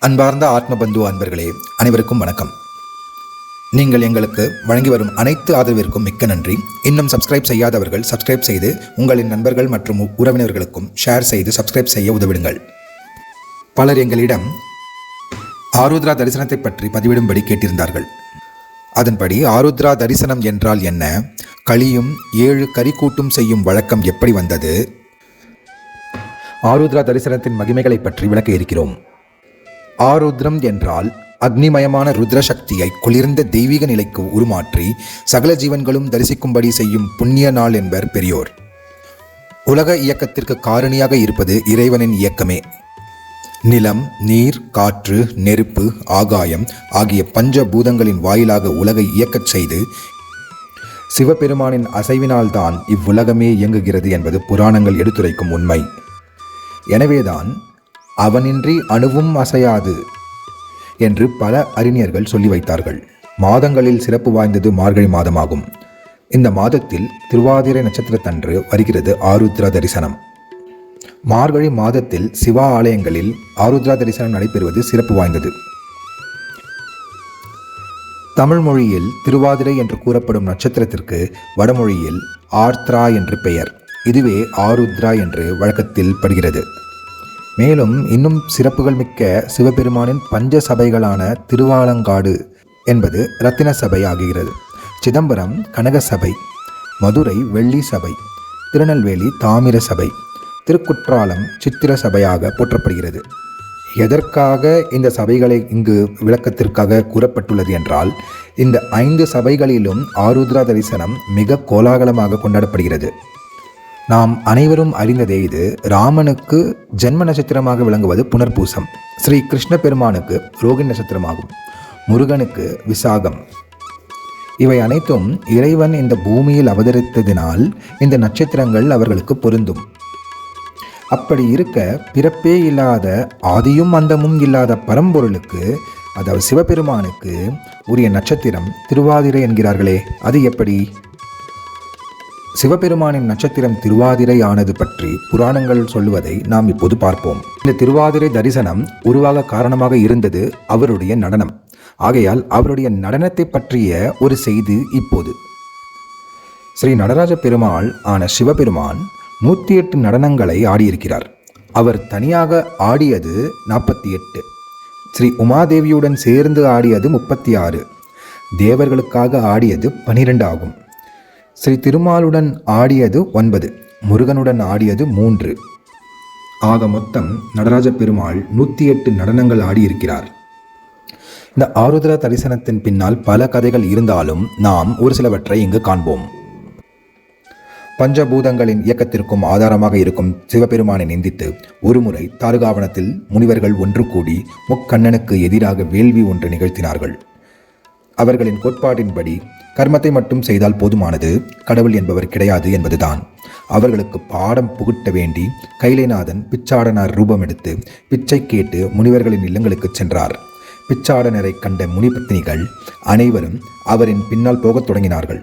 அன்பார்ந்த ஆத்மபந்து அன்பர்களே, அனைவருக்கும் வணக்கம். நீங்கள் எங்களுக்கு வழங்கி வரும் அனைத்து ஆதரவிற்கும் மிக்க நன்றி. இன்னும் சப்ஸ்கிரைப் செய்யாதவர்கள் சப்ஸ்கிரைப் செய்து உங்களின் நண்பர்கள் மற்றும் உறவினர்களுக்கும் ஷேர் செய்து சப்ஸ்கிரைப் செய்ய உதவிடுங்கள். பலர் எங்களிடம் ஆருத்ரா தரிசனத்தை பற்றி பதிவிடும்படி கேட்டிருந்தார்கள். அதன்படி ஆருத்ரா தரிசனம் என்றால் என்ன, களியும் 7 கரிக்கூட்டும் செய்யும் வழக்கம் எப்படி வந்தது, ஆருத்ரா தரிசனத்தின் மகிமைகளை பற்றி விளக்க இருக்கிறோம். ஆருத்ரம் என்றால் அக்னிமயமான ருத்ர சக்தியை குளிர்ந்த தெய்வீக நிலைக்கு உருமாற்றி சகல ஜீவன்களும் தரிசிக்கும்படி செய்யும் புண்ணிய நாள் என்பர் பெரியோர். உலக இயக்கத்திற்கு காரணியாக இருப்பது இறைவனின் இயக்கமே. நிலம், நீர், காற்று, நெருப்பு, ஆகாயம் ஆகிய பஞ்ச பூதங்களின் வாயிலாக உலகை இயக்கச் செய்து சிவபெருமானின் அசைவினால்தான் இவ்வுலகமே இயங்குகிறது என்பது புராணங்கள் எடுத்துரைக்கும் உண்மை. எனவேதான் அவனின்றி அணுவும் அசையாது என்று பல அறிஞர்கள் சொல்லி வைத்தார்கள். மாதங்களில் சிறப்பு வாய்ந்தது மார்கழி மாதமாகும். இந்த மாதத்தில் திருவாதிரை நட்சத்திரத்தன்று வருகிறது ஆருத்ரா தரிசனம். மார்கழி மாதத்தில் சிவா ஆலயங்களில் ஆருத்ரா தரிசனம் நடைபெறுவது சிறப்பு வாய்ந்தது. தமிழ் மொழியில் திருவாதிரை என்று கூறப்படும் நட்சத்திரத்திற்கு வடமொழியில் ஆர்த்ரா என்று பெயர். இதுவே ஆருத்ரா என்று வழக்கத்தில் படுகிறது. மேலும் இன்னும் சிறப்புகள் மிக்க சிவபெருமானின் பஞ்ச சபைகளான திருவாலங்காடு என்பது ரத்தின சபை ஆகிறது. சிதம்பரம் கனக சபை, மதுரை வெள்ளி சபை, திருநெல்வேலி தாமிர சபை, திருக்குற்றாலம் சித்திர சபையாக போற்றப்படுகிறது. எதற்காக இந்த சபைகளை இங்கு விளக்கத்திற்காக கூறப்பட்டுள்ளது என்றால், இந்த 5 சபைகளிலும் ஆருத்ரா தரிசனம் மிக கோலாகலமாக கொண்டாடப்படுகிறது. நாம் அனைவரும் அறிந்ததே இது. ராமனுக்கு ஜென்ம நட்சத்திரமாக விளங்குவது புனர்பூசம், ஸ்ரீ கிருஷ்ண பெருமானுக்கு ரோகிணி நட்சத்திரமாகும், முருகனுக்கு விசாகம். இவை அனைத்தும் இறைவன் இந்த பூமியில் அவதரித்ததினால் இந்த நட்சத்திரங்கள் அவர்களுக்கு பொருந்தும். அப்படி இருக்க பிறப்பே இல்லாத ஆதியும் அந்தமும் இல்லாத பரம்பொருளுக்கு, அதாவது சிவபெருமானுக்கு உரிய நட்சத்திரம் திருவாதிரை என்கிறார்களே, அது எப்படி? சிவபெருமானின் நட்சத்திரம் திருவாதிரை ஆனது பற்றி புராணங்கள் சொல்லுவதை நாம் இப்போது பார்ப்போம். இந்த திருவாதிரை தரிசனம் உருவாக காரணமாக இருந்தது அவருடைய நடனம். ஆகையால் அவருடைய நடனத்தை பற்றிய ஒரு செய்தி இப்போது. ஸ்ரீ நடராஜ பெருமாள் ஆன சிவபெருமான் 108 நடனங்களை ஆடியிருக்கிறார். அவர் தனியாக ஆடியது 48, ஸ்ரீ உமாதேவியுடன் சேர்ந்து ஆடியது 36, தேவர்களுக்காக ஆடியது 12 ஆகும். ஸ்ரீ திருமாலுடன் ஆடியது 9, முருகனுடன் ஆடியது 3. ஆக மொத்தம் நடராஜ பெருமாள் 108 நடனங்கள் ஆடியிருக்கிறார். இந்த ஆருத்ரா தரிசனத்தின் பின்னால் பல கதைகள் இருந்தாலும் நாம் ஒரு சிலவற்றை இங்கு காண்போம். பஞ்சபூதங்களின் இயக்கத்திற்கும் ஆதாரமாக இருக்கும் சிவபெருமானை நிந்தித்து ஒருமுறை தாருகாவனத்தில் முனிவர்கள் ஒன்று கூடி முக்கண்ணனுக்கு எதிராக வேள்வி ஒன்று நிகழ்த்தினார்கள். அவர்களின் கோட்பாட்டின்படி கர்மத்தை மட்டும் செய்தால் போதுமானது, கடவுள் என்பவர் கிடையாது என்பதுதான். அவர்களுக்கு பாடம் புகுட்ட வேண்டி கைலைநாதன் பிச்சாடனார் ரூபம் எடுத்து பிச்சை கேட்டு முனிவர்களின் இல்லங்களுக்கு சென்றார். பிச்சாடனரை கண்ட முனிபத்தினிகள் அனைவரும் அவரின் பின்னால் போகத் தொடங்கினார்கள்.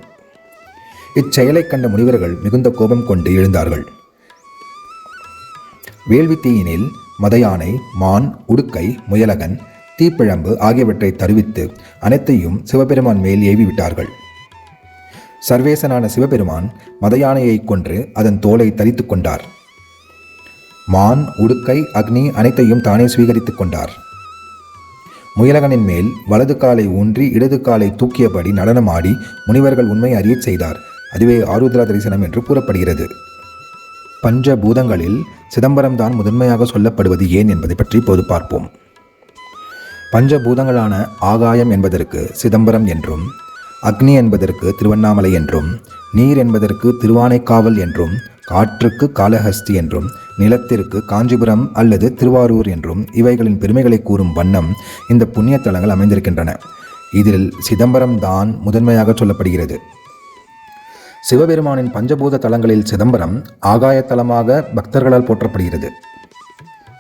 இச்செயலை கண்ட முனிவர்கள் மிகுந்த கோபம் கொண்டு எழுந்தார்கள். வேள்வி தீயினில் மதயானை, மான், உடுக்கை, முயலகன், தீப்பிழம்பு ஆகியவற்றை தருவித்து அனைத்தையும் சிவபெருமான் மேல் ஏவி விட்டார்கள். சர்வேசனான சிவபெருமான் மதயானையை கொன்று அதன் தோலை தரித்து கொண்டார். மான், உடுக்கை, அக்னி அனைத்தையும் தானே ஸ்வீகரித்து கொண்டார். முயலகனின் மேல் வலது காலை ஊன்றி இடது காலை தூக்கியபடி நடனமாடி முனிவர்கள் உண்மை அறிய செய்தார். அதுவே ஆருத்ரா தரிசனம் என்று கூறப்படுகிறது. பஞ்ச பூதங்களில் சிதம்பரம் தான் முதன்மையாக சொல்லப்படுவது ஏன் என்பதை பற்றி இப்போது பார்ப்போம். பஞ்சபூதங்களான ஆகாயம் என்பதற்கு சிதம்பரம் என்றும், அக்னி என்பதற்கு திருவண்ணாமலை என்றும், நீர் என்பதற்கு திருவானைக்காவல் என்றும், காற்றுக்கு காளஹஸ்தி என்றும், நிலத்திற்கு காஞ்சிபுரம் அல்லது திருவாரூர் என்றும் இவைகளின் பெருமைகளை கூறும் வண்ணம் இந்த புண்ணிய தலங்கள் அமைந்திருக்கின்றன. இதில் சிதம்பரம் தான் முதன்மையாக சொல்லப்படுகிறது. சிவபெருமானின் பஞ்சபூத தலங்களில் சிதம்பரம் ஆகாயத்தலமாக பக்தர்களால் போற்றப்படுகிறது.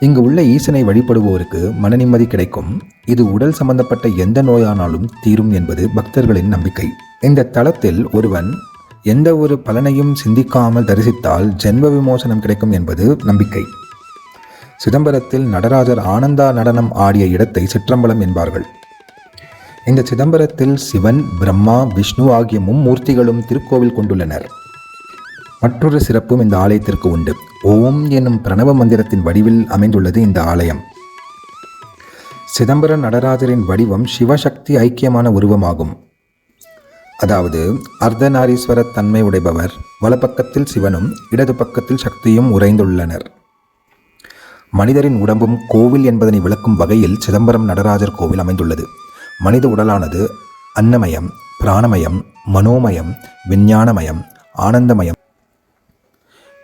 இங்கு உள்ள ஈசனை வழிபடுவோருக்கு மன நிம்மதி கிடைக்கும். இது உடல் சம்பந்தப்பட்ட எந்த நோயானாலும் தீரும் என்பது பக்தர்களின் நம்பிக்கை. இந்த தலத்தில் ஒருவன் எந்த ஒரு பலனையும் சிந்திக்காமல் தரிசித்தால் ஜென்ம விமோசனம் கிடைக்கும் என்பது நம்பிக்கை. சிதம்பரத்தில் நடராஜர் ஆனந்தா நடனம் ஆடிய இடத்தை சிற்றம்பலம் என்பார்கள். இந்த சிதம்பரத்தில் சிவன், பிரம்மா, விஷ்ணு ஆகிய மும்மூர்த்திகளும் திருக்கோவில் கொண்டுள்ளனர். மற்றொரு சிறப்பும் இந்த ஆலயத்திற்கு உண்டு. ஓம் என்னும் பிரணவ மந்திரத்தின் வடிவில் அமைந்துள்ளது இந்த ஆலயம். சிதம்பர நடராஜரின் வடிவம் சிவசக்தி ஐக்கியமான உருவமாகும். அதாவது அர்த்தநாரீஸ்வர தன்மை உடைபவர். வலப்பக்கத்தில் சிவனும் இடது பக்கத்தில் சக்தியும் உறைந்துள்ளனர். மனிதரின் உடம்பும் கோவில் என்பதனை விளக்கும் வகையில் சிதம்பரம் நடராஜர் கோவில் அமைந்துள்ளது. மனித உடலானது அன்னமயம், பிராணமயம், மனோமயம், விஞ்ஞானமயம், ஆனந்தமயம்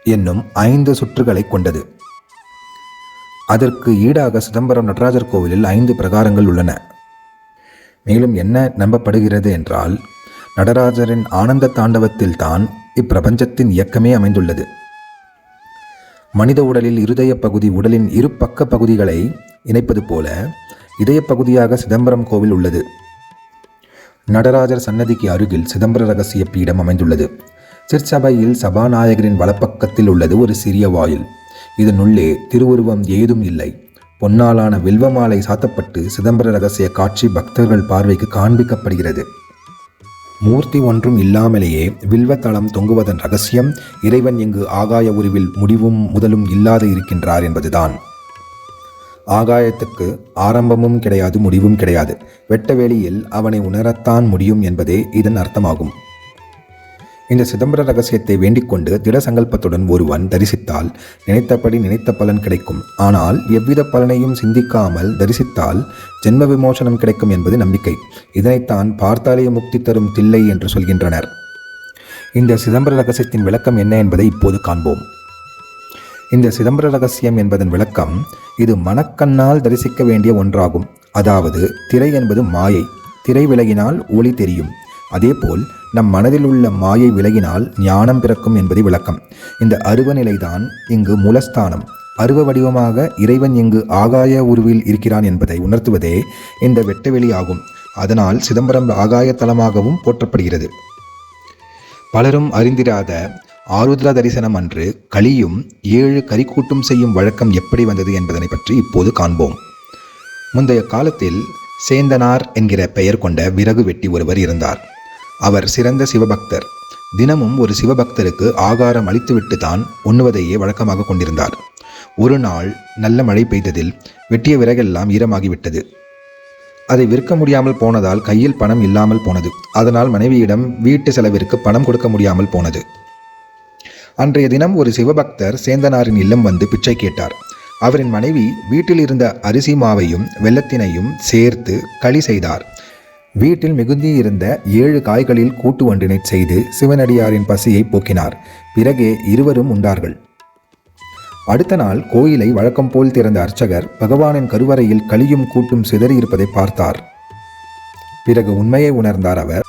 என்னும் 5 சுற்றுகளை கொண்டது. அதற்கு ஈடாக சிதம்பரம் நடராஜர் கோவிலில் 5 பிரகாரங்கள் உள்ளன. மேலும் என்ன நம்பப்படுகிறது என்றால், நடராஜரின் ஆனந்த தாண்டவத்தில் தான் இப்பிரபஞ்சத்தின் இயக்கமே அமைந்துள்ளது. மனித உடலில் இருதய பகுதி உடலின் இரு பக்க பகுதிகளை இணைப்பது போல இதய பகுதியாக சிதம்பரம் கோவில் உள்ளது. நடராஜர் சன்னதிக்கு அருகில் சிதம்பர ரகசிய பீடம் அமைந்துள்ளது. சிற்சபையில் சபாநாயகரின் வலப்பக்கத்தில் உள்ளது ஒரு சிறிய வாயில். இதனுள்ளே திருவுருவம் ஏதும் இல்லை. பொன்னாலான வில்வமாலை சாத்தப்பட்டு சிதம்பர ரகசிய காட்சி பக்தர்கள் பார்வைக்கு காண்பிக்கப்படுகிறது. மூர்த்தி ஒன்றும் இல்லாமலேயே வில்வத்தளம் தொங்குவதன் ரகசியம் இறைவன் இங்கு ஆகாய உருவில் முடிவும் முதலும் இல்லாது இருக்கின்றார் என்பதுதான். ஆகாயத்துக்கு ஆரம்பமும் கிடையாது, முடிவும் கிடையாது. வெட்டவெளியில் அவனை உணரத்தான் முடியும் என்பதே இதன் அர்த்தமாகும். இந்த சிதம்பர ரகசியத்தை வேண்டிக்கொண்டு திட சங்கல்பத்துடன் ஒருவன் தரிசித்தால் நினைத்தபடி நினைத்த பலன் கிடைக்கும். ஆனால் எவ்வித பலனையும் சிந்திக்காமல் தரிசித்தால் ஜென்ம விமோசனம் கிடைக்கும் என்பது நம்பிக்கை. இதனைத்தான் பார்த்தாலே முக்தி தரும் தில்லை என்று சொல்கின்றனர். இந்த சிதம்பர ரகசியத்தின் விளக்கம் என்ன என்பதை இப்போது காண்போம். இந்த சிதம்பர ரகசியம் என்பதன் விளக்கம், இது மனக்கண்ணால் தரிசிக்க வேண்டிய ஒன்றாகும். அதாவது திரை என்பது மாயை. திரை விலகினால் ஒளி தெரியும். அதேபோல் நம் மனதில் உள்ள மாயை விலகினால் ஞானம் பிறக்கும் என்பதை விளக்கம். இந்த அருவ நிலைதான் இங்கு மூலஸ்தானம். அருவ வடிவமாக இறைவன் இங்கு ஆகாய உருவில் இருக்கிறான் என்பதை உணர்த்துவதே இந்த வெட்டவெளி ஆகும். அதனால் சிதம்பரம் ஆகாய தலமாகவும் போற்றப்படுகிறது. பலரும் அறிந்திராத ஆருத்ரா தரிசனம் அன்று களியும் 7 கரிக்கூட்டும் செய்யும் வழக்கம் எப்படி வந்தது என்பதனை பற்றி இப்போது காண்போம். முந்தைய காலத்தில் சேந்தனார் என்கிற பெயர் கொண்ட விறகு வெட்டி ஒருவர் இருந்தார். அவர் சிறந்த சிவபக்தர். தினமும் ஒரு சிவபக்தருக்கு ஆகாரம் அளித்துவிட்டு தான் உண்ணுவதையே வழக்கமாக கொண்டிருந்தார். ஒரு நாள் நல்ல மழை பெய்ததில் வெட்டிய விறகெல்லாம் ஈரமாகிவிட்டது. அதை விற்க முடியாமல் போனதால் கையில் பணம் இல்லாமல் போனது. அதனால் மனைவியிடம் வீட்டு செலவிற்கு பணம் கொடுக்க முடியாமல் போனது. அன்றைய தினம் ஒரு சிவபக்தர் சேந்தனாரின் இல்லம் வந்து பிச்சை கேட்டார். அவரின் மனைவி வீட்டில் இருந்த அரிசி மாவையும் வெல்லத்தினையும் சேர்த்து களி செய்தார். வீட்டில் மிகுந்தி இருந்த 7 காய்களில் கூட்டு ஒன்றினை செய்து சிவனடியாரின் பசியை போக்கினார். பிறகே இருவரும் உண்டார்கள். அடுத்த நாள் கோயிலை வழக்கம் போல் திறந்த அர்ச்சகர் பகவானின் கருவறையில் களியும் கூட்டும் சிதறியிருப்பதை பார்த்தார். பிறகு உண்மையை உணர்ந்தார் அவர்.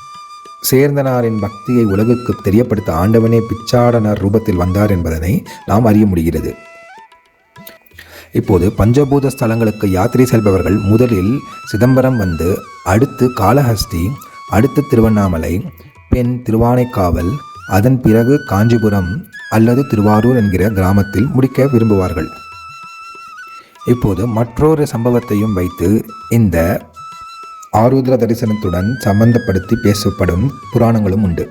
சேர்ந்தனாரின் பக்தியை உலகுக்கு தெரியப்படுத்த ஆண்டவனே பிச்சாடனர் ரூபத்தில் வந்தார் என்பதனை நாம் அறிய முடிகிறது. இப்போது பஞ்சபூத ஸ்தலங்களுக்கு யாத்திரை செல்பவர்கள் முதலில் சிதம்பரம் வந்து, அடுத்து காளஹஸ்தி, அடுத்து திருவண்ணாமலை, பின் திருவானைக்காவல், அதன் பிறகு காஞ்சிபுரம் அல்லது திருவாரூர் என்கிற கிராமத்தில் முடிக்க விரும்புவார்கள். இப்போது மற்றொரு சம்பவத்தையும் வைத்து இந்த ஆருத்ர தரிசனத்துடன் சம்பந்தப்படுத்தி பேசப்படும் புராணங்களும் உண்டு.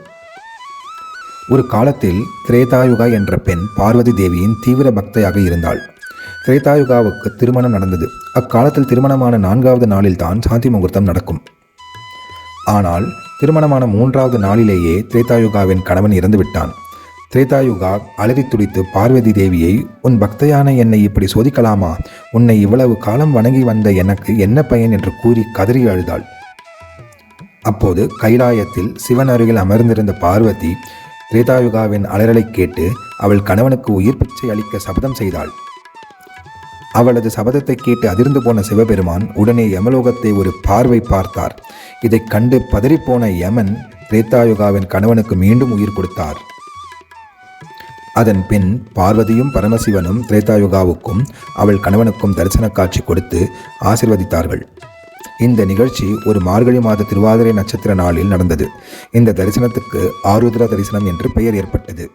ஒரு காலத்தில் திரேதாயுகா என்ற பெண் பார்வதி தேவியின் தீவிர பக்தையாக இருந்தாள். திரேதாயுகாவுக்கு திருமணம் நடந்தது. அக்காலத்தில் திருமணமான 4வது நாளில் தான் சாந்தி முகூர்த்தம் நடக்கும். ஆனால் திருமணமான 3வது நாளிலேயே திரேதாயுகாவின் கணவன் இறந்து விட்டான். திரேதாயுகா அலறி துடித்து பார்வதி தேவியை, உன் பக்தையான என்னை இப்படி சோதிக்கலாமா? உன்னை இவ்வளவு காலம் வணங்கி வந்த எனக்கு என்ன பயன் என்று கூறி கதறி அழுதாள். அப்போது கைலாயத்தில் சிவன் அருகில் அமர்ந்திருந்த பார்வதி திரேதாயுகாவின் அலறலை கேட்டு அவள் கணவனுக்கு உயிர் பிச்சை அளிக்க சபதம் செய்தாள். அவளது சபதத்தை கேட்டு அதிர்ந்து போன சிவபெருமான் உடனே யமலோகத்தை ஒரு பார்வை பார்த்தார். இதைக் கண்டு பதறிப்போன யமன் திரேதாயுகாவின் கணவனுக்கு மீண்டும் உயிர் கொடுத்தார். அதன் பின் பார்வதியும் பரமசிவனும் திரேதாயுகாவுக்கும் அவள் கணவனுக்கும் தரிசன காட்சி கொடுத்து ஆசிர்வதித்தார்கள். இந்த நிகழ்ச்சி ஒரு மார்கழி மாத திருவாதிரை நட்சத்திர நாளில் நடந்தது. இந்த தரிசனத்துக்கு ஆருத்ரா தரிசனம் என்று பெயர் ஏற்பட்டது.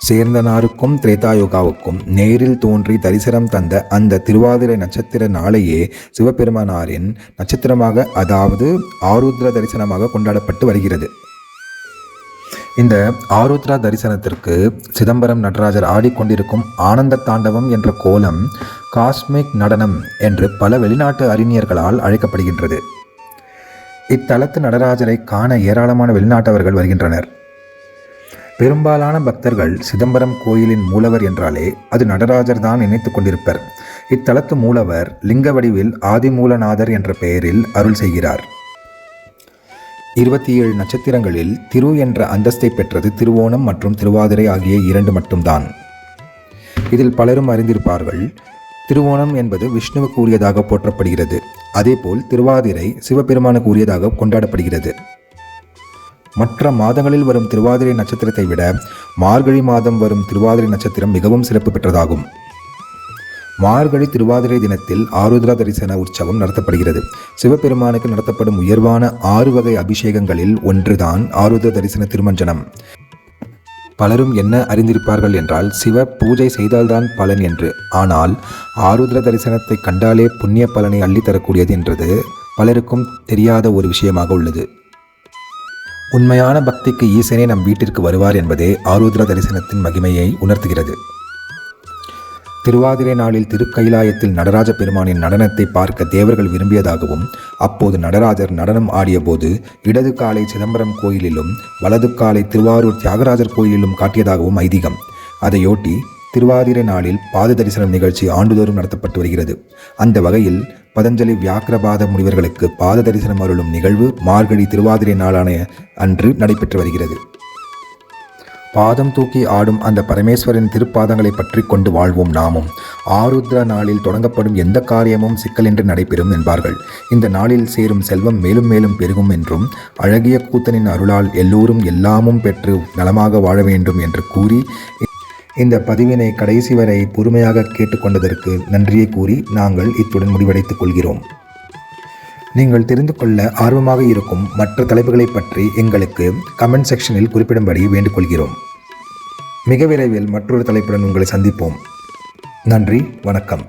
சேர்ந்தனாருக்கும் திரேதாயுகாவுக்கும் நேரில் தோன்றி தரிசனம் தந்த அந்த திருவாதிரை நட்சத்திர நாளையே சிவபெருமானாரின் நட்சத்திரமாக, அதாவது ஆருத்ர தரிசனமாக கொண்டாடப்பட்டு வருகிறது. இந்த ஆருத்ரா தரிசனத்திற்கு சிதம்பரம் நடராஜர் ஆடிக்கொண்டிருக்கும் ஆனந்த தாண்டவம் என்ற கோலம் காஸ்மிக் நடனம் என்று பல வெளிநாட்டு அறிஞர்களால் அழைக்கப்படுகின்றது. இத்தலத்து நடராஜரை காண ஏராளமான வெளிநாட்டவர்கள் வருகின்றனர். பெரும்பாலான பக்தர்கள் சிதம்பரம் கோயிலின் மூலவர் என்றாலே அது நடராஜர் தான் நினைத்து கொண்டிருப்பர். இத்தலத்து மூலவர் லிங்க வடிவில் ஆதிமூலநாதர் என்ற பெயரில் அருள் செய்கிறார். 27 நட்சத்திரங்களில் திரு என்ற அந்தஸ்தை பெற்றது திருவோணம் மற்றும் திருவாதிரை ஆகிய 2 மட்டும்தான். இதில் பலரும் அறிந்திருப்பார்கள். திருவோணம் என்பது விஷ்ணுவுக்கு உரியதாக போற்றப்படுகிறது. அதேபோல் திருவாதிரை சிவபெருமானுக்கு உரியதாக கொண்டாடப்படுகிறது. மற்ற மாதங்களில் வரும் திருவாதிரை நட்சத்திரத்தை விட மார்கழி மாதம் வரும் திருவாதிரை நட்சத்திரம் மிகவும் சிறப்பு பெற்றதாகும். மார்கழி திருவாதிரை தினத்தில் ஆருத்ரா தரிசன உற்சவம் நடத்தப்படுகிறது. சிவபெருமானுக்கு நடத்தப்படும் உயர்வான 6 வகை அபிஷேகங்களில் ஒன்றுதான் ஆருத்ர தரிசன திருமஞ்சனம். பலரும் என்ன அறிந்திருப்பார்கள் என்றால் சிவ பூஜை செய்தால்தான் பலன் என்று. ஆனால் ஆருத்ர தரிசனத்தை கண்டாலே புண்ணிய பலனை அள்ளித்தரக்கூடியது என்றது பலருக்கும் தெரியாத ஒரு விஷயமாக உள்ளது. உண்மையான பக்திக்கு ஈசனே நம் வீட்டிற்கு வருவார் என்பதே ஆருத்ர தரிசனத்தின் மகிமையை உணர்த்துகிறது. திருவாதிரை நாளில் திருக்கைலாயத்தில் நடராஜ பெருமானின் நடனத்தை பார்க்க தேவர்கள் விரும்பியதாகவும், அப்போது நடராஜர் நடனம் ஆடியபோது இடது காலை சிதம்பரம் கோயிலிலும் வலது காலை திருவாரூர் தியாகராஜர் கோயிலிலும் காட்டியதாகவும் ஐதீகம். அதையொட்டி திருவாதிரை நாளில் பாத தரிசனம் நிகழ்ச்சி ஆண்டுதோறும் நடத்தப்பட்டு வருகிறது. அந்த வகையில் பதஞ்சலி வியாக்கிரபாத முனிவர்களுக்கு பாத தரிசனம் அருளும் நிகழ்வு மார்கழி திருவாதிரை நாளான அன்று நடைபெற்று வருகிறது. பாதம் தூக்கி ஆடும் அந்த பரமேஸ்வரின் திருப்பாதங்களை பற்றி கொண்டு வாழ்வோம் நாமும். ஆருத்ரா நாளில் தொடங்கப்படும் எந்த காரியமும் சிக்கலின்றி நடைபெறும் என்பார்கள். இந்த நாளில் சேரும் செல்வம் மேலும் மேலும் பெருகும் என்றும், அழகிய கூத்தனின் அருளால் எல்லோரும் எல்லாமும் பெற்று நலமாக வாழ வேண்டும் என்று கூறி இந்த பதிவினை கடைசி வரை பொறுமையாக கேட்டுக்கொண்டதற்கு நன்றியை கூறி நாங்கள் இத்துடன் முடிவடைத்துக் கொள்கிறோம். நீங்கள் தெரிந்து கொள்ள ஆர்வமாக இருக்கும் மற்ற தலைப்புகளை பற்றி எங்களுக்கு கமெண்ட் செக்ஷனில் குறிப்பிடும்படி வேண்டுகொள்கிறோம். மிக விரைவில் மற்றொரு தலைப்புடன் உங்களை சந்திப்போம். நன்றி, வணக்கம்.